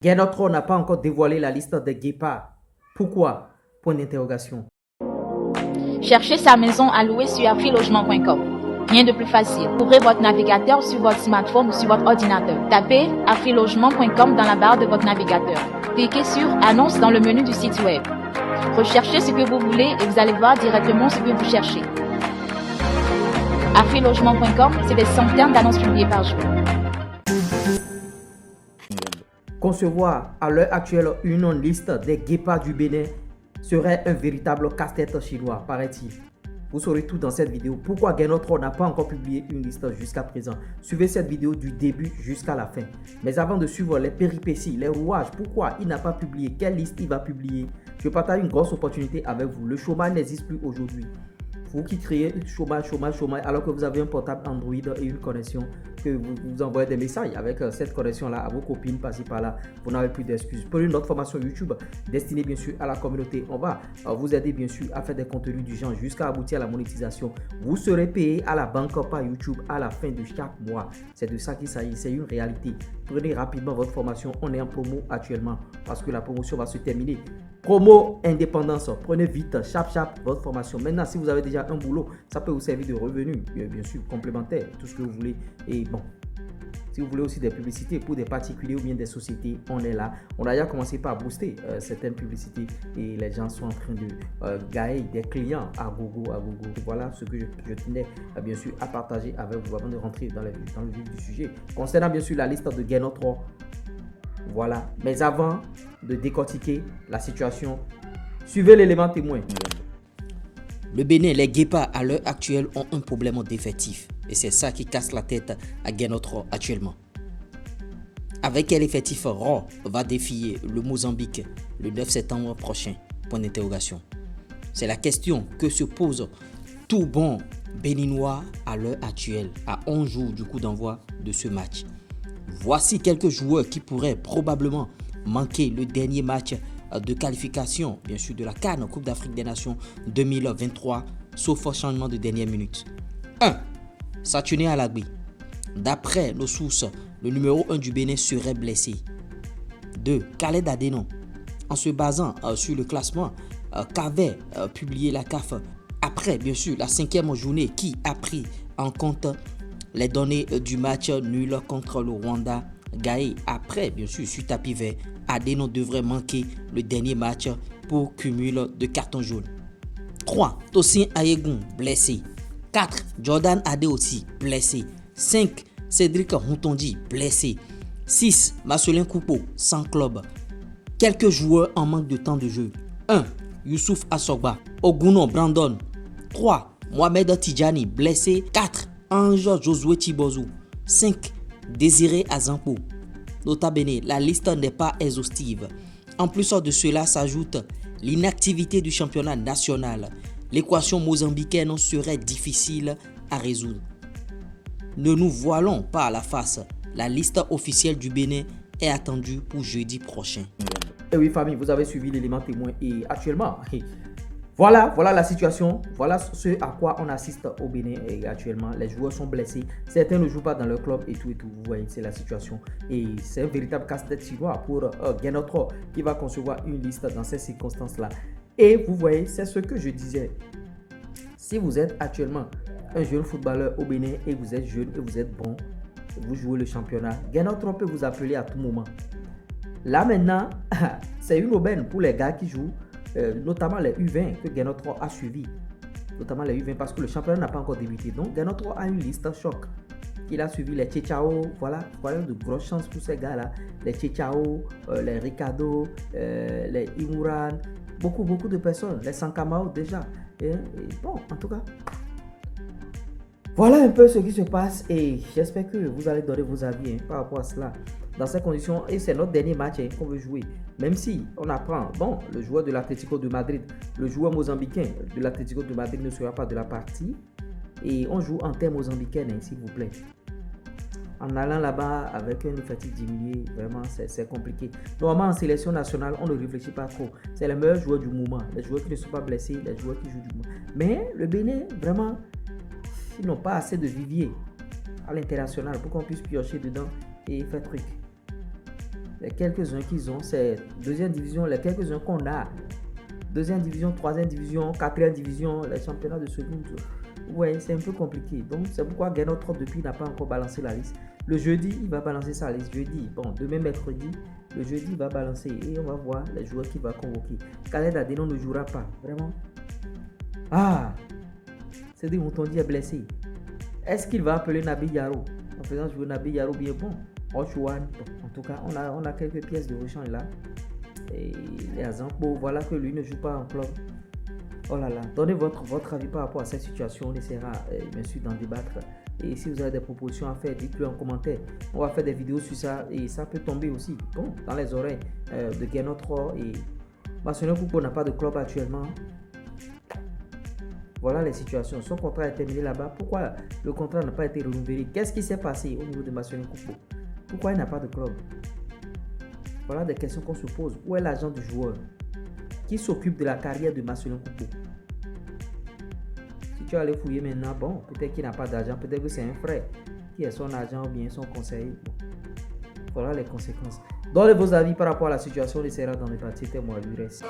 Genotro n'a pas encore dévoilé la liste des guépards. Pourquoi? Point d'interrogation. Cherchez sa maison à louer sur afrilogement.com. Rien de plus facile. Ouvrez votre navigateur sur votre smartphone ou sur votre ordinateur. Tapez afrilogement.com dans la barre de votre navigateur. Cliquez sur Annonce dans le menu du site web. Recherchez ce que vous voulez et vous allez voir directement ce que vous cherchez. Afrilogement.com, c'est des centaines d'annonces publiées par jour. Concevoir à l'heure actuelle une liste des guépards du Bénin serait un véritable casse-tête chinois, paraît-il. Vous saurez tout dans cette vidéo. Pourquoi Genotro n'a pas encore publié une liste jusqu'à présent? Suivez cette vidéo du début jusqu'à la fin. Mais avant de suivre les péripéties, les rouages, pourquoi il n'a pas publié, quelle liste il va publier, je partage une grosse opportunité avec vous. Le chômage n'existe plus aujourd'hui. Vous qui créez chômage, alors que vous avez un portable Android et une connexion, que vous envoyez des messages avec cette connexion-là à vos copines par-ci par-là, vous n'avez plus d'excuses. Prenez une autre formation YouTube destinée bien sûr à la communauté. On va vous aider bien sûr à faire des contenus du genre jusqu'à aboutir à la monétisation. Vous serez payé à la banque par YouTube à la fin de chaque mois. C'est de ça qu'il s'agit, c'est une réalité. Prenez rapidement votre formation. On est en promo actuellement parce que la promotion va se terminer. Promo indépendance, prenez vite, chap votre formation. Maintenant, si vous avez déjà un boulot, ça peut vous servir de revenu, bien sûr, complémentaire, tout ce que vous voulez. Et bon, si vous voulez aussi des publicités pour des particuliers ou bien des sociétés, on est là. On a déjà commencé par booster certaines publicités et les gens sont en train de gagner des clients à gogo. Voilà ce que je tenais bien sûr à partager avec vous avant de rentrer dans le vif du sujet. Concernant bien sûr la liste de Genotro, voilà, mais avant de décortiquer la situation, suivez l'élément témoin. Le Bénin, les guépards à l'heure actuelle ont un problème d'effectif et c'est ça qui casse la tête à Genotro actuellement. Avec quel effectif Raw va défier le Mozambique le 9 septembre prochain? Point d'interrogation. C'est la question que se pose tout bon Béninois à l'heure actuelle, à 11 jours du coup d'envoi de ce match. Voici quelques joueurs qui pourraient probablement manquer le dernier match de qualification, bien sûr, de la CAN, Coupe d'Afrique des Nations 2023, sauf changement de dernière minute. 1. Saturné Alagui. D'après nos sources, le numéro 1 du Bénin serait blessé. 2. Khaled Adenon. En se basant sur le classement qu'avait publié la CAF après, bien sûr, la 5e journée qui a pris en compte les données du match nul contre le Rwanda, Gaé après, bien sûr, sur tapis vert, Adenon devrait manquer le dernier match pour cumul de cartons jaunes. 3. Tosin Ayegun, blessé. 4. Jordan Ade aussi, blessé. 5. Cédric Rontondi, blessé. 6. Marcelin Coupeau, sans club. Quelques joueurs en manque de temps de jeu. 1. Youssouf Assogba. Oguno Brandon. 3. Mohamed Tidjani, blessé. 4. Ange Josué Thibozou. 5. Désiré Azampo. Nota bene, la liste n'est pas exhaustive. En plus de cela s'ajoute l'inactivité du championnat national. L'équation mozambicaine serait difficile à résoudre. Ne nous voilons pas à la face. La liste officielle du Bénin est attendue pour jeudi prochain. Et oui famille, vous avez suivi l'élément témoin et actuellement, voilà la situation, voilà ce à quoi on assiste au Bénin et actuellement. Les joueurs sont blessés, certains ne jouent pas dans leur club et tout, vous voyez, c'est la situation. Et c'est un véritable casse-tête chinois pour Genotro qui va concevoir une liste dans ces circonstances-là. Et vous voyez, c'est ce que je disais. Si vous êtes actuellement un jeune footballeur au Bénin et vous êtes jeune et vous êtes bon, vous jouez le championnat, Genotro peut vous appeler à tout moment. Là maintenant, c'est une aubaine pour les gars qui jouent. Notamment les U20 que Genotro a suivi, notamment les U20 parce que le championnat n'a pas encore débuté. Donc Genotro a une liste choc. Il a suivi les Tchechao, voilà de grosses chances pour ces gars-là. Les Tchechao, les Ricardo, les Imouran, beaucoup de personnes, les Sankamao déjà. Et bon, en tout cas, voilà un peu ce qui se passe et j'espère que vous allez donner vos avis par rapport à cela. Dans ces conditions, et c'est notre dernier match qu'on veut jouer. Même si on apprend, bon, le joueur de l'Atlético de Madrid, le joueur mozambicain de l'Atlético de Madrid ne sera pas de la partie. Et on joue en terre mozambicaine, s'il vous plaît. En allant là-bas avec un effectif diminué, vraiment, c'est compliqué. Normalement, en sélection nationale, on ne réfléchit pas trop. C'est les meilleurs joueurs du moment. Les joueurs qui ne sont pas blessés, les joueurs qui jouent du moment. Mais le Bénin, vraiment, ils n'ont pas assez de vivier à l'international pour qu'on puisse piocher dedans et faire truc. Les quelques-uns qu'ils ont, c'est deuxième division, les quelques-uns qu'on a. Deuxième division, troisième division, quatrième division, les championnats de seconde. Ouais, c'est un peu compliqué. Donc, c'est pourquoi Gernot depuis n'a pas encore balancé la liste. Le jeudi, il va balancer sa liste. Jeudi, bon, demain mercredi, le jeudi, il va balancer et on va voir les joueurs qu'il va convoquer. Khaled Adeno ne jouera pas, vraiment. Ah, c'est des Moutondi est blessé. Est-ce qu'il va appeler Nabi Yaro en faisant jouer Nabi Yaro bien bon? En tout cas, on a quelques pièces de rechange là. Et les Azampo, voilà que lui ne joue pas en club. Oh là là, donnez votre avis par rapport à cette situation. On essaiera bien sûr d'en débattre. Et si vous avez des propositions à faire, dites-le en commentaire. On va faire des vidéos sur ça et ça peut tomber aussi bon, dans les oreilles de Gernot Rohr. Et Marcelin Coupeau n'a pas de club actuellement. Voilà les situations. Son contrat est terminé là-bas. Pourquoi le contrat n'a pas été renouvelé? Qu'est-ce qui s'est passé au niveau de Marcelin Coupeau? Pourquoi il n'a pas de club? Voilà des questions qu'on se pose. Où est l'agent du joueur? Qui s'occupe de la carrière de Marcelin Coupeau? Si tu allais fouiller maintenant, bon, peut-être qu'il n'a pas d'argent, peut-être que c'est un frère qui est son agent ou bien son conseiller. Bon. Voilà les conséquences. Donnez vos avis par rapport à la situation, on essaiera d'en débattre. C'était moi, l'URES.